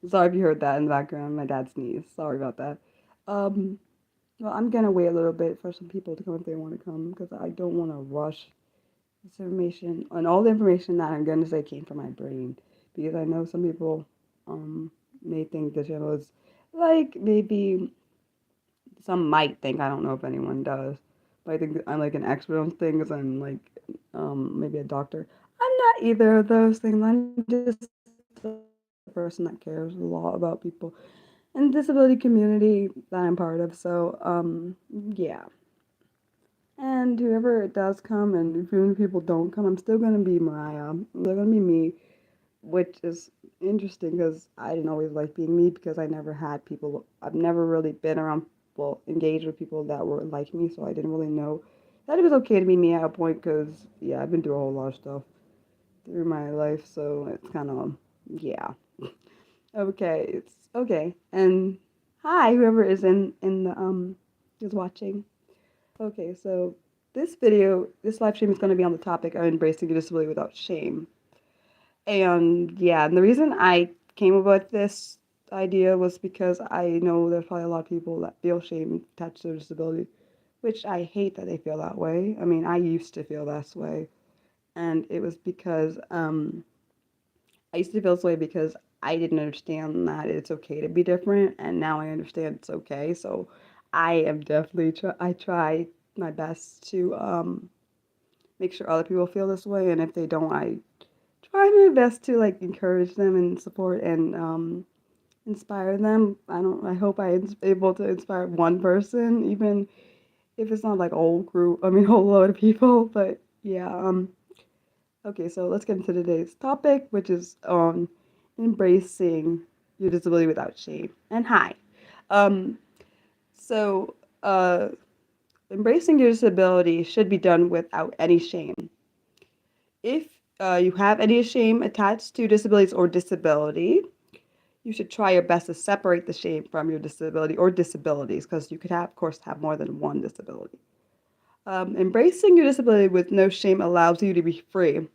Sorry if you heard that in the background. My dad sneezed. Sorry about that. Um, well, I'm gonna wait a little bit for some people to come if they want to come because I don't want to rush this information. And all the information that I'm gonna say came from my brain because I know some people um may think the channel is like maybe some might think, I don't know if anyone does, but I think I'm like an expert on things and like maybe a doctor. I'm not either of those things. I'm just a person that cares a lot about people and the disability community that I'm part of. So yeah. And whoever does come and if even people don't come, I'm still gonna be Mariah. I'm still gonna be me, which is interesting because I didn't always like being me because I never had people. I've never really been around, well, engaged with people that were like me, so I didn't really know that it was okay to be me at a point. Because yeah, I've been through a whole lot of stuff through my life, so it's kind of yeah. Okay, it's okay. And hi, whoever is in the is watching. Okay, so this live stream is going to be on the topic of embracing your disability without shame. And yeah, and the reason I came up with this idea was because I know there's probably a lot of people that feel shame attached to their disability, which I hate that they feel that way. I mean, I used to feel this way, and it was because I used to feel this way because I didn't understand that it's okay to be different, and now I understand it's okay. So I am definitely I try my best to make sure other people feel this way, and if they don't, I try my best to like encourage them and support and inspire them. I hope I'm able to inspire one person, even if it's not like a whole group. I mean, a whole load of people. But yeah. Okay, so let's get into today's topic, which is on embracing your disability without shame. And hi. Um. So uh, embracing your disability should be done without any shame. If you have any shame attached to disabilities or disability, you should try your best to separate the shame from your disability or disabilities because you could have, of course, have more than one disability. Embracing your disability with no shame allows you to be free.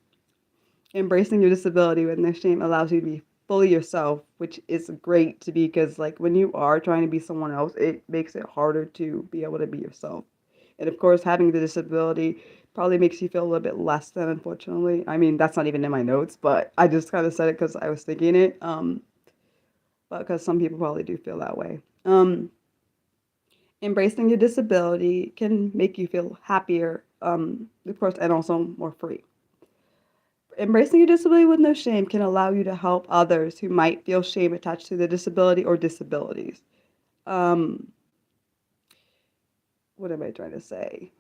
Embracing your disability with no shame allows you to be fully yourself, which is great to be because, like, when you are trying to be someone else, it makes it harder to be able to be yourself. And of course, having the disability probably makes you feel a little bit less than, unfortunately. I mean, that's not even in my notes, but I just kind of said it because I was thinking it. But because some people probably do feel that way. Embracing your disability can make you feel happier, of course, and also more free. Embracing your disability with no shame can allow you to help others who might feel shame attached to the disability or disabilities. Um, what am I trying to say?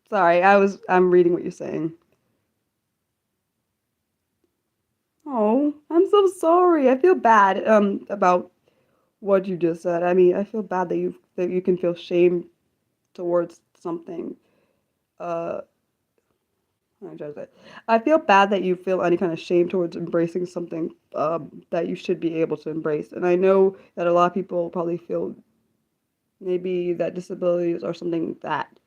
Sorry, I'm reading what you're saying. Oh, I'm so sorry. I feel bad about what you just said. I mean, I feel bad that you can feel shame towards something. Uh, I'm trying to say. I feel bad that you feel any kind of shame towards embracing something that you should be able to embrace. And I know that a lot of people probably feel maybe that disabilities are something that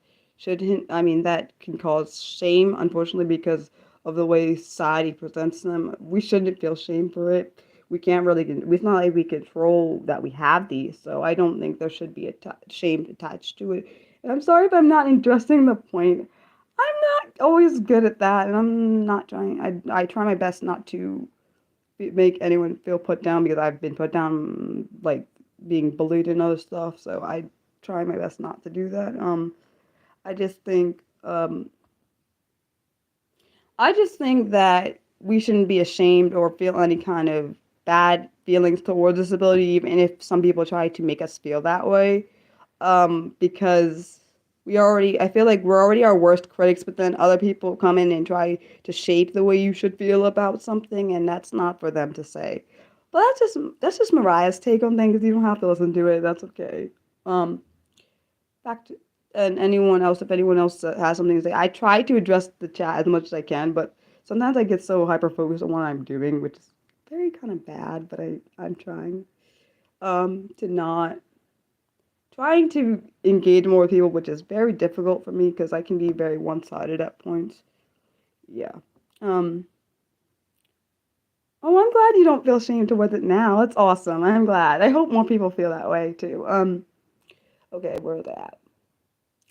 I mean, that can cause shame, unfortunately, because of the way society presents them. We shouldn't feel shame for it. We can't really, it's not like we control that we have these, so I don't think there should be a shame attached to it. And I'm sorry if I'm not addressing the point. I'm not always good at that, and I'm not trying, I try my best not to make anyone feel put down because I've been put down, like being bullied and other stuff. So I try my best not to do that. I just think, I just think that we shouldn't be ashamed or feel any kind of bad feelings towards disability, even if some people try to make us feel that way. Because I feel like we're already our worst critics, but then other people come in and try to shape the way you should feel about something, and that's not for them to say. But that's just Mariah's take on things. You don't have to listen to it. That's okay. Um, back to and anyone else, if anyone else has something to say, I try to address the chat as much as I can, but sometimes I get so hyper focused on what I'm doing, which is very kind of bad. But I'm trying to not trying to engage more with people, which is very difficult for me because I can be very one sided at points. Yeah. Um, Oh, I'm glad you don't feel shame towards it now. It's awesome. I'm glad. I hope more people feel that way too. Okay, where are they at?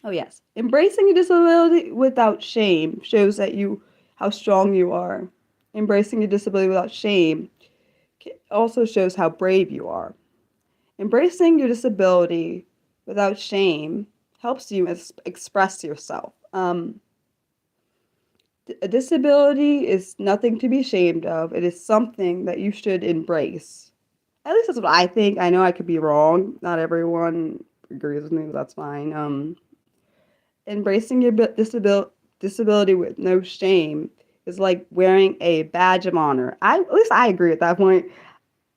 Oh yes. Embracing your disability without shame shows that you how strong you are. Embracing your disability without shame also shows how brave you are. Embracing your disability without shame helps you express yourself. A disability is nothing to be ashamed of. It is something that you should embrace. At least that's what I think. I know I could be wrong. Not everyone agrees with me, but that's fine. Embracing your disability with no shame is like wearing a badge of honor. At least I agree at that point.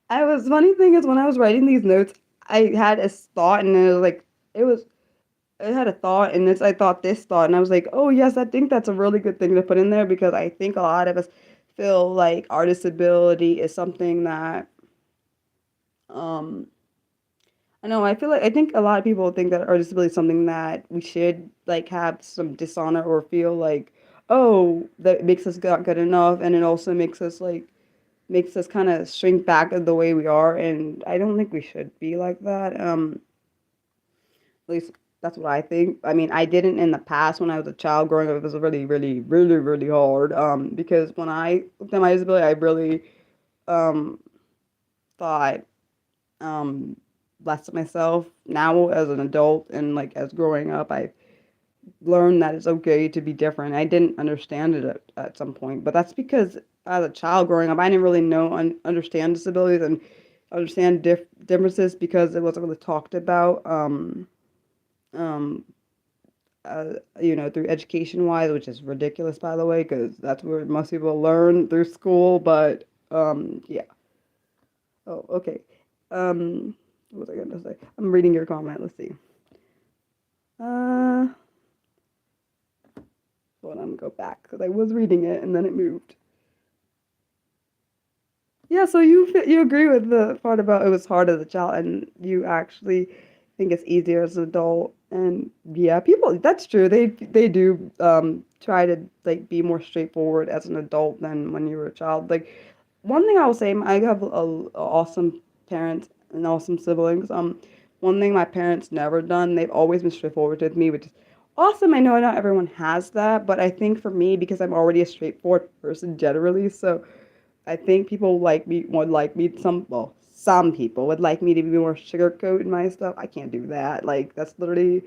Funny thing is when I was writing these notes, I had a thought and it was like it was I had a thought and I thought this thought and I was like, oh yes, I think that's a really good thing to put in there because I think a lot of us feel like our disability is something that um I know I think a lot of people think that our disability is something that we should like have some dishonor or feel like, oh, that makes us not good enough and it also makes us kind of shrink back of the way we are and I don't think we should be like that. At least that's what I think. I mean, I didn't in the past when I was a child growing up. It was really, really, really, really hard. Because when I looked at my disability, I really um thought um less of myself. Now, as an adult and like as growing up, I learned that it's okay to be different. I didn't understand it at some point, but that's because as a child growing up, I didn't really know understand disabilities and understand differences because it wasn't really talked about. Um, through education wise, which is ridiculous, by the way, because that's where most people learn through school. But yeah. Oh, okay. What was I going to say? I'm reading your comment. Let's see. Uh, hold on, I'm gonna go back because I was reading it and then it moved. Yeah, so you agree with the part about it was hard as a child, and you actually think it's easier as an adult. And yeah, people that's true. They do try to like be more straightforward as an adult than when you were a child. Like one thing I will say, I have awesome parents and awesome siblings. One thing my parents never done, they've always been straightforward with me, which is awesome. I know not everyone has that, but I think for me, because I'm already a straightforward person generally, so I think people like me would like me some people would like me to be more sugarcoat in my stuff. I can't do that. Like that's literally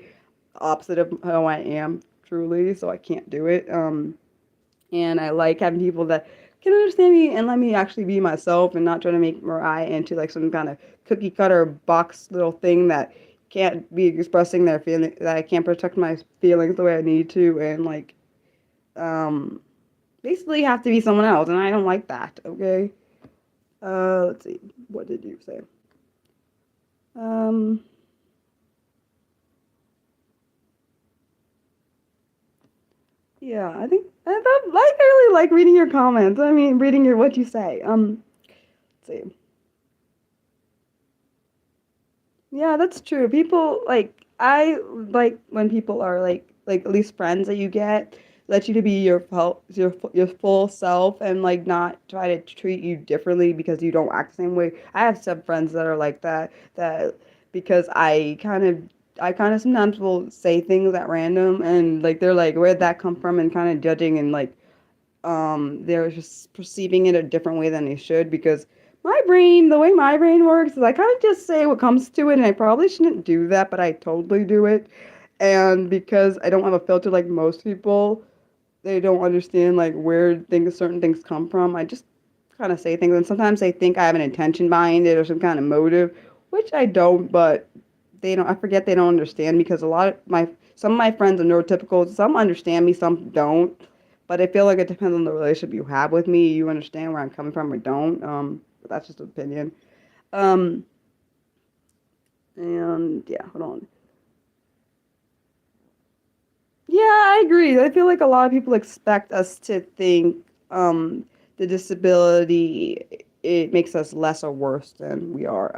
opposite of how I am truly, so I can't do it. And I like having people that can understand me and let me actually be myself and not try to make Mariah into like some kind of cookie cutter box little thing that can't be expressing their feeling that I can't protect my feelings the way I need to and like um basically have to be someone else and I don't like that, okay? Let's see. What did you say? Um, yeah, I really like reading your comments. I mean, reading your what you say. Let's see. Yeah, that's true. People I like when people are like at least friends that you get let you to be your full self and like not try to treat you differently because you don't act the same way. I have some friends that are like that because I kind of sometimes will say things at random and like they're like where'd that come from and kind of judging and like they're just perceiving it a different way than they should because the way my brain works is I kind of just say what comes to it, and I probably shouldn't do that, but I totally do it. And because I don't have a filter like most people, they don't understand like where certain things come from. I just kind of say things, and sometimes they think I have an intention behind it or some kind of motive, which I don't. But they don't. I forget they don't understand because some of my friends are neurotypical. Some understand me, some don't. But I feel like it depends on the relationship you have with me. You understand where I'm coming from or don't. But that's just an opinion. Um, and yeah, hold on. Yeah, I agree. I feel like a lot of people expect us to think the disability it makes us less or worse than we are.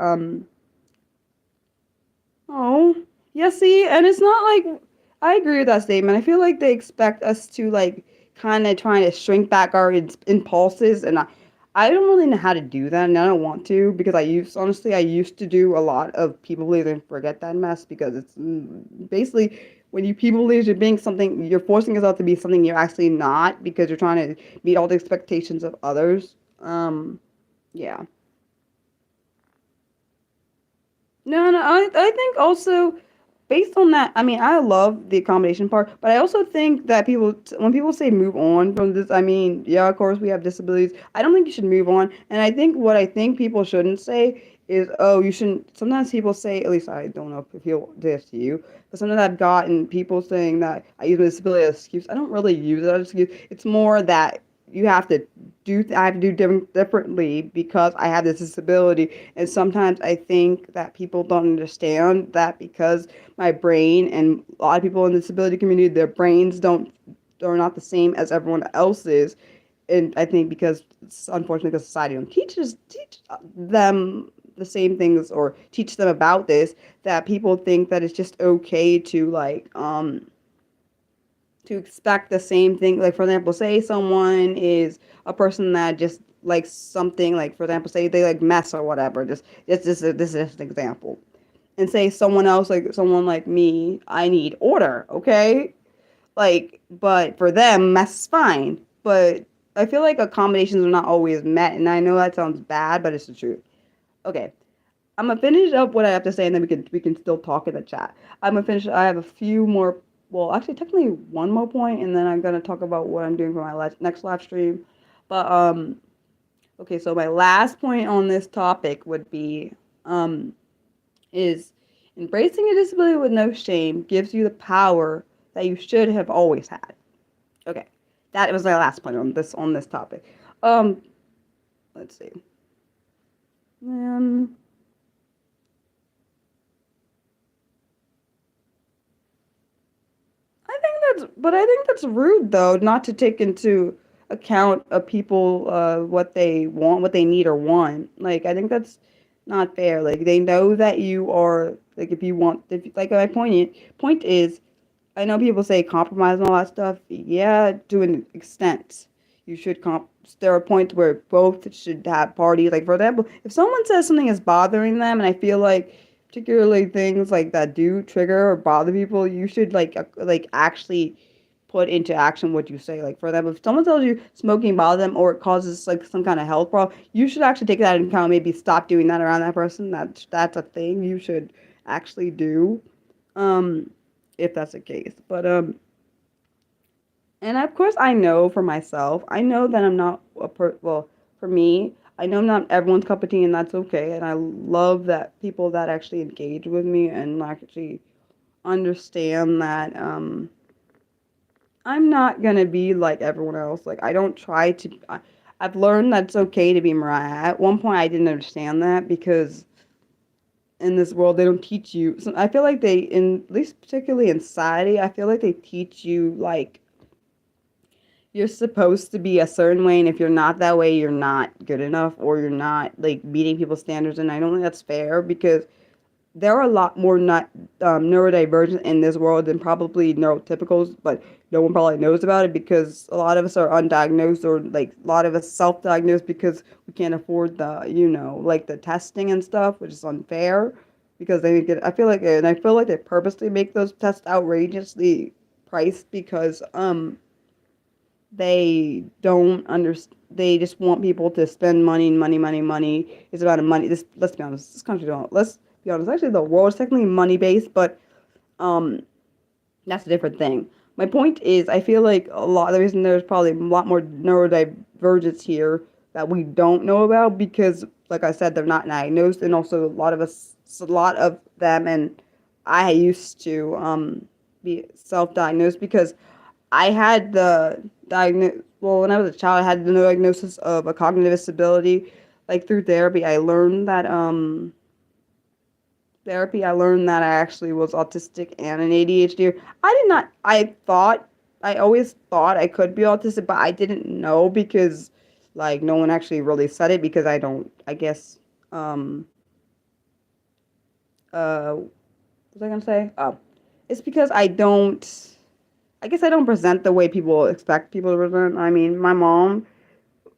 Oh, yeah, see, and it's not like I agree with that statement. I feel like they expect us to like kind of trying to shrink back our impulses, and I don't really know how to do that, and I don't want to because I used to do a lot of people please and forget that mess because it's basically when you people please, you're being something, you're forcing yourself to be something you're actually not because you're trying to meet all the expectations of others. Yeah. No, no, I think also based on that, I mean, I love the accommodation part, but I also think that when people say move on from this, I mean, yeah, of course we have disabilities. I don't think you should move on. And I think what I think people shouldn't say is, oh, you shouldn't. Sometimes people say, at least I don't know if he'll do this to you, but sometimes I've gotten people saying that I use my disability as an excuse. I don't really use it as an excuse. It's more that you have to I have to do differently because I have this disability. And sometimes I think that people don't understand that because my brain and a lot of people in the disability community, their brains don't are not the same as everyone else's. And I think because unfortunately, because society don't teach them the same things or teach them about this, that people think that it's just okay to expect the same thing. Like for example, say someone is a person that just likes something. Like for example, say they like mess or whatever. This is just an example. And say someone else, like someone like me, I need order. Okay, like but for them, mess is fine. But I feel like accommodations are not always met, and I know that sounds bad, but it's the truth. Okay, I'm gonna finish up what I have to say, and then we can still talk in the chat. I'm gonna finish. I have a few more. Well, actually, technically one more point, and then I'm gonna talk about what I'm doing for my next live stream. But okay. So my last point on this topic would be is embracing a disability with no shame gives you the power that you should have always had. Okay, that was my last point on this topic. Um, let's see. Um, I think that's rude though, not to take into account of people what they want, what they need or want. Like I think that's not fair. Like they know that you are like if you want if like my point is I know people say compromise and all that stuff. Yeah, to an extent. You should there are points where both should have parties. Like for example, if someone says something is bothering them, and I feel like particularly things like that do trigger or bother people, you should actually put into action what you say. Like for example, if someone tells you smoking bothers them or it causes like some kind of health problem, you should actually take that into account. Maybe stop doing that around that person. That's a thing you should actually do. Um, if that's the case. But and of course I know for myself, I know that I'm not well, for me, I know I'm not everyone's cup of tea and that's okay. And I love that people that actually engage with me and actually understand that I'm not gonna be like everyone else. Like I don't try to I've learned that it's okay to be Mariah. At one point I didn't understand that because in this world they don't teach you so I feel like they in at least particularly in society, I feel like they teach you like you're supposed to be a certain way, and if you're not that way, you're not good enough, or you're not like meeting people's standards. And I don't think that's fair because there are a lot more not neurodivergent in this world than probably neurotypicals, but no one probably knows about it because a lot of us are undiagnosed or like a lot of us self-diagnosed because we can't afford the like the testing and stuff, which is unfair because they make it. I feel like they purposely make those tests outrageously priced because they don't understand. They just want people to spend money, money, money, money. It's about money. This let's be honest. This country don't. Let's be honest. Actually, the world is technically money based, but um, that's a different thing. My point is, I feel like a lot of the reason there's probably a lot more neurodivergence here that we don't know about because, like I said, they're not diagnosed, and also a lot of them, and I used to be self-diagnosed because I had the well, when I was a child, I had the diagnosis of a cognitive disability. Like through therapy, I learned that I actually was autistic and an ADHD. I always thought I could be autistic, but I didn't know because, like, no one actually really said it because I don't, I guess, um, what was I gonna say? Oh, it's because I guess I don't present the way people expect people to present. I mean, my mom,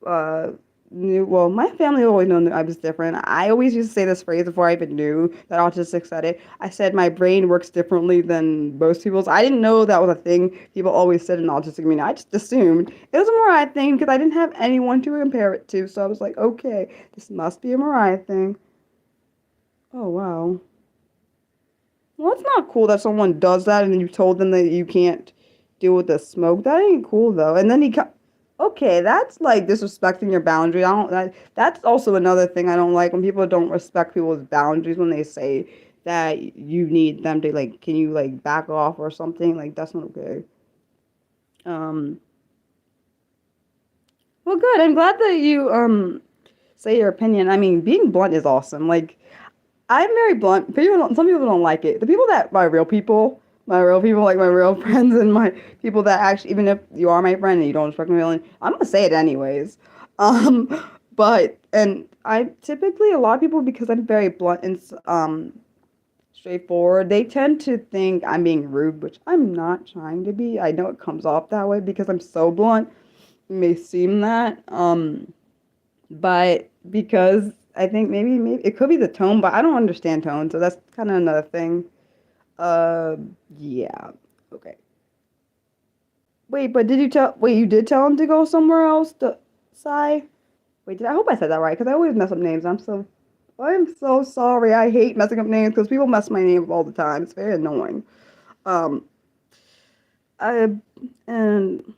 uh, knew, well, my family always knew that I was different. I always used to say this phrase before I even knew that autistic said it. I said my brain works differently than most people's. I didn't know that was a thing people always said in the autistic community. I just assumed it was a Mariah thing because I didn't have anyone to compare it to. So I was like, okay, this must be a Mariah thing. Oh, wow. Well, it's not cool that someone does that and then you told them that you can't deal with the smoke. That ain't cool though. And then okay, that's like disrespecting your boundary. I don't that's also another thing I don't like when people don't respect people's boundaries when they say that you need them to like can you like back off or something? Like that's not okay. Um well good. I'm glad that you say your opinion. I mean, being blunt is awesome. Like I'm very blunt. Some people don't like it. The people that my real people, like my real friends, and my people that actually, even if you are my friend and you don't respect my feeling, I'm gonna say it anyways. Um, but and I typically a lot of people because I'm very blunt and straightforward, they tend to think I'm being rude, which I'm not trying to be. I know it comes off that way because I'm so blunt. It may seem that. But because I think maybe it could be the tone, but I don't understand tone, so that's kind of another thing. Uh, yeah. Okay. Wait, but did you tell? Wait, you did tell him to go somewhere else to Sai? Wait, I hope I said that right? Because I always mess up names. I'm so sorry. I hate messing up names because people mess my name up all the time. It's very annoying. Um, I and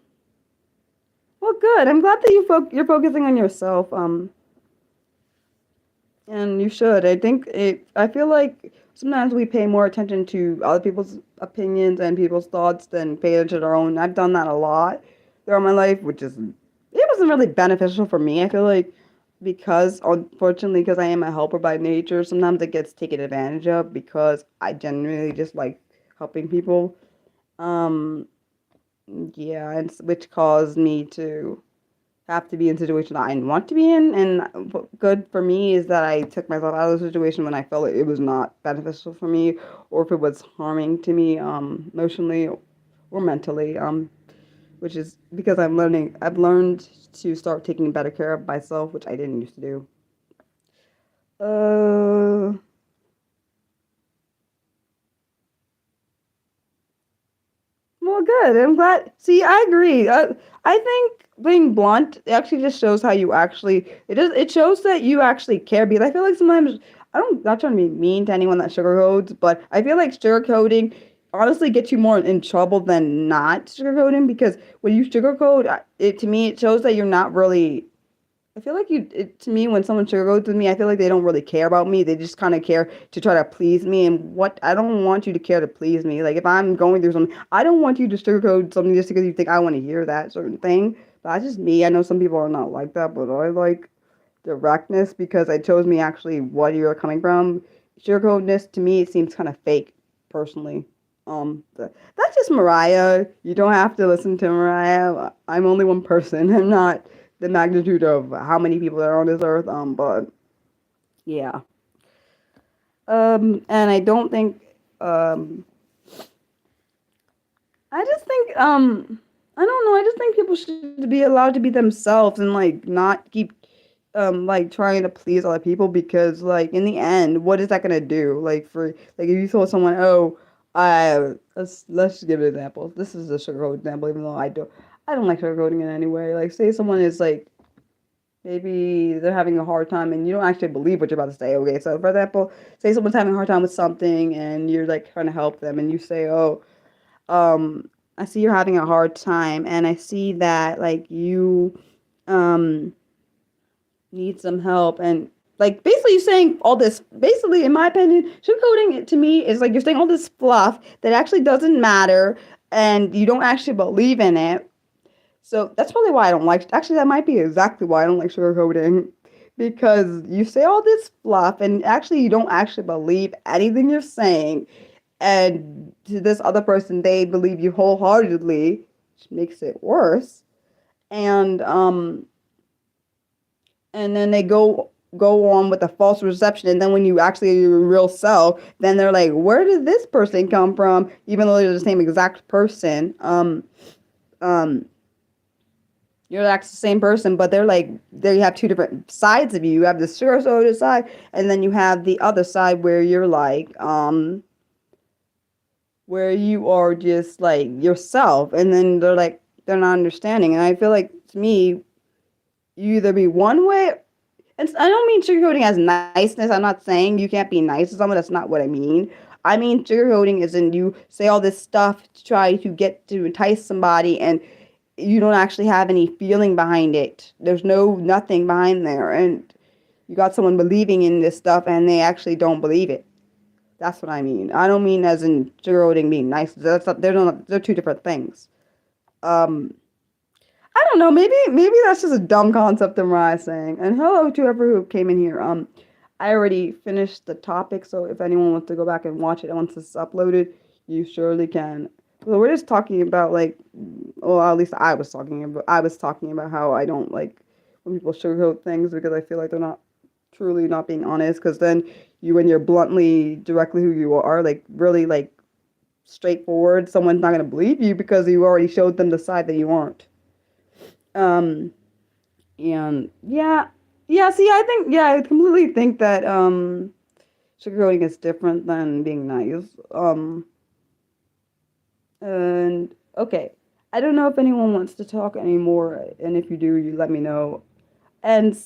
well, good. I'm glad that you're focusing on yourself. And you should. I think it, I feel like sometimes we pay more attention to other people's opinions and people's thoughts than pay attention to our own. I've done that a lot throughout my life, which is, it wasn't really beneficial for me. I feel like because, unfortunately, because I am a helper by nature, sometimes it gets taken advantage of because I genuinely just like helping people. Um, yeah, and which caused me to have to be in situations I didn't want to be in. And what good for me is that I took myself out of the situation when I felt like it was not beneficial for me or if it was harming to me emotionally or mentally. Which is because I've learned to start taking better care of myself, which I didn't used to do. Uh, Well, good. I'm glad. See, I agree. I think being blunt actually just shows how you actually. It shows that you actually care because I feel like sometimes I don't not trying to be mean to anyone that sugarcoats, but I feel like sugarcoating honestly gets you more in trouble than not sugarcoating because when you sugarcoat it to me it shows that you're not really I feel like to me, when someone sugarcoats with me, I feel like they don't really care about me. They just kind of care to try to please me. And what I don't want you to care to please me. Like if I'm going through something, I don't want you to sugarcoat something just because you think I want to hear that certain thing. But that's just me. I know some people are not like that, but I like directness because it shows me actually what you're coming from. Sugarcoatness to me, it seems kind of fake, personally. That's just Mariah. You don't have to listen to Mariah. I'm only one person. I'm not the magnitude of how many people are on this earth. But yeah. And I don't think. Um, I just think. I don't know. I just think people should be allowed to be themselves and like not keep like trying to please other people because like in the end what is that gonna do like for like if you told someone oh let's just give an example this is a sugarcoat example even though I don't like sugarcoating in any way like say someone is like maybe they're having a hard time and you don't actually believe what you're about to say okay so for example say someone's having a hard time with something and you're like trying to help them and you say oh I see you're having a hard time and I see that like you um need some help and like basically you're saying all this basically in my opinion sugarcoating it to me is like you're saying all this fluff that actually doesn't matter and you don't actually believe in it so that's probably why I don't like actually that might be exactly why I don't like sugarcoating because you say all this fluff and actually you don't actually believe anything you're saying and to this other person they believe you wholeheartedly which makes it worse and and then they go on with a false reception and then when you actually your real self then they're like where did this person come from even though they're the same exact person um you're actually the same person, but they're like there you have two different sides of you. You have the sugar side, and then you have the other side where you're like where you are just like yourself, and then they're not understanding. And I feel like to me, you either be one way, and I don't mean sugarcoating as niceness. I'm not saying you can't be nice to someone. That's not what I mean. I mean sugarcoating is in you say all this stuff to try to get to entice somebody, and you don't actually have any feeling behind it. There's nothing behind there, and you got someone believing in this stuff, and they actually don't believe it. That's what I mean. I don't mean as in sugarcoating being nice. They're two different things. Um, I don't know. Maybe that's just a dumb concept of my saying. And hello to whoever who came in here. I already finished the topic, so if anyone wants to go back and watch it once it's uploaded, you surely can. So we're just talking about like, well, at least I was talking about how I don't like when people sugarcoat things because I feel like they're not truly not being honest. Because then when you're bluntly, directly who you are, like really like straightforward, someone's not gonna believe you because you already showed them the side that you aren't. Um, and yeah, yeah. See, I completely think that sugarcoating is different than being nice. And okay, I don't know if anyone wants to talk anymore, and if you do, you let me know. And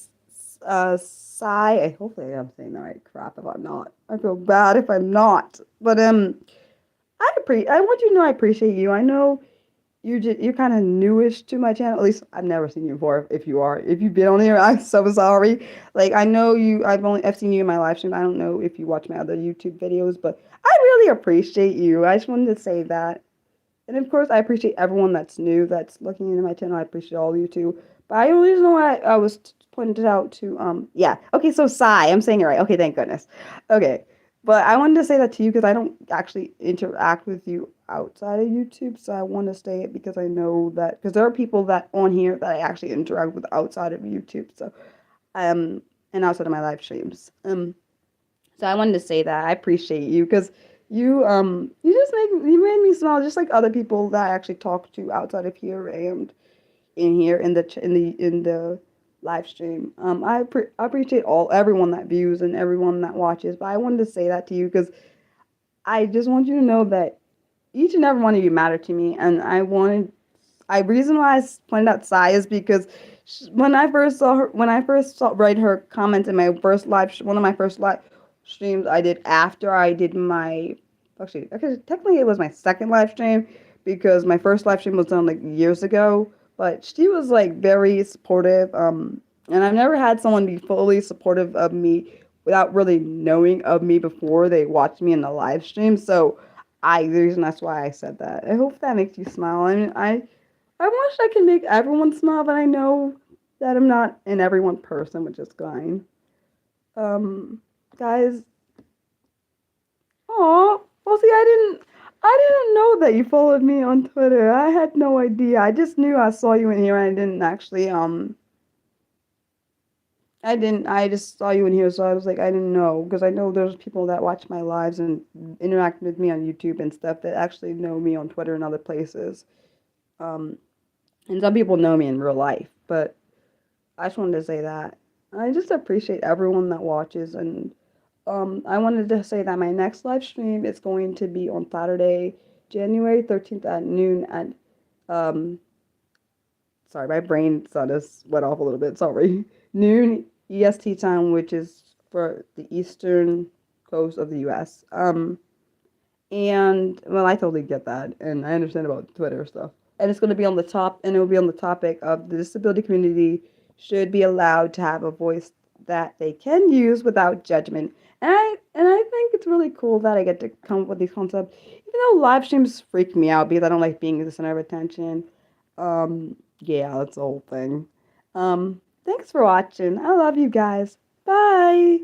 Sai, hopefully I'm saying the right crap. If I'm not, I feel bad if I'm not. But I want you to know I appreciate you. I know you're kind of newish to my channel. At least I've never seen you before. If you've been on here, I'm so sorry. Like I know you. I've seen you in my live stream. I don't know if you watch my other YouTube videos, but I really appreciate you. I just wanted to say that. And of course, I appreciate everyone that's new that's looking into my channel. I appreciate all of you too. But I only know I was pointed out to yeah. Okay, so Sai, I'm saying it right. Okay, thank goodness. Okay. But I wanted to say that to you because I don't actually interact with you outside of YouTube. So I want to say it because I know that because there are people that on here that I actually interact with outside of YouTube. So and outside of my live streams. So I wanted to say that I appreciate you because you made me smile just like other people that I actually talk to outside of here and in here in the live stream. I appreciate everyone that views and everyone that watches, but I wanted to say that to you because I just want you to know that each and every one of you matter to me, and I reason why I pointed out Sai is because when I first saw read her comments in my first one of my first live streams I did after I did my actually technically it was my second live stream because my first live stream was done like years ago, but she was like very supportive. And I've never had someone be fully supportive of me without really knowing of me before they watched me in the live stream. So the reason that's why I said that. I hope that makes you smile. I mean, I wish I could make everyone smile, but I know that I'm not an everyone person, which is fine. Um, guys, oh, well, see, I didn't know that you followed me on Twitter. I had no idea. I just knew I saw you in here, and I didn't actually, I didn't, I just saw you in here, so I was like, I didn't know, because I know there's people that watch my lives and interact with me on YouTube and stuff that actually know me on Twitter and other places. Um, and some people know me in real life, but I just wanted to say that. I just appreciate everyone that watches, and I wanted to say that my next live stream is going to be on Saturday, January 13th at noon at, um, sorry, my brain just went off a little bit, sorry. Noon EST time, which is for the eastern coast of the US. And well, I totally get that, and I understand about Twitter stuff. And it's going to be on the top, and it will be on the topic of the disability community should be allowed to have a voice that they can use without judgment. And I think it's really cool that I get to come up with these concepts, even though live streams freak me out because I don't like being the center of attention. Yeah, that's the whole thing. Thanks for watching. I love you guys. Bye.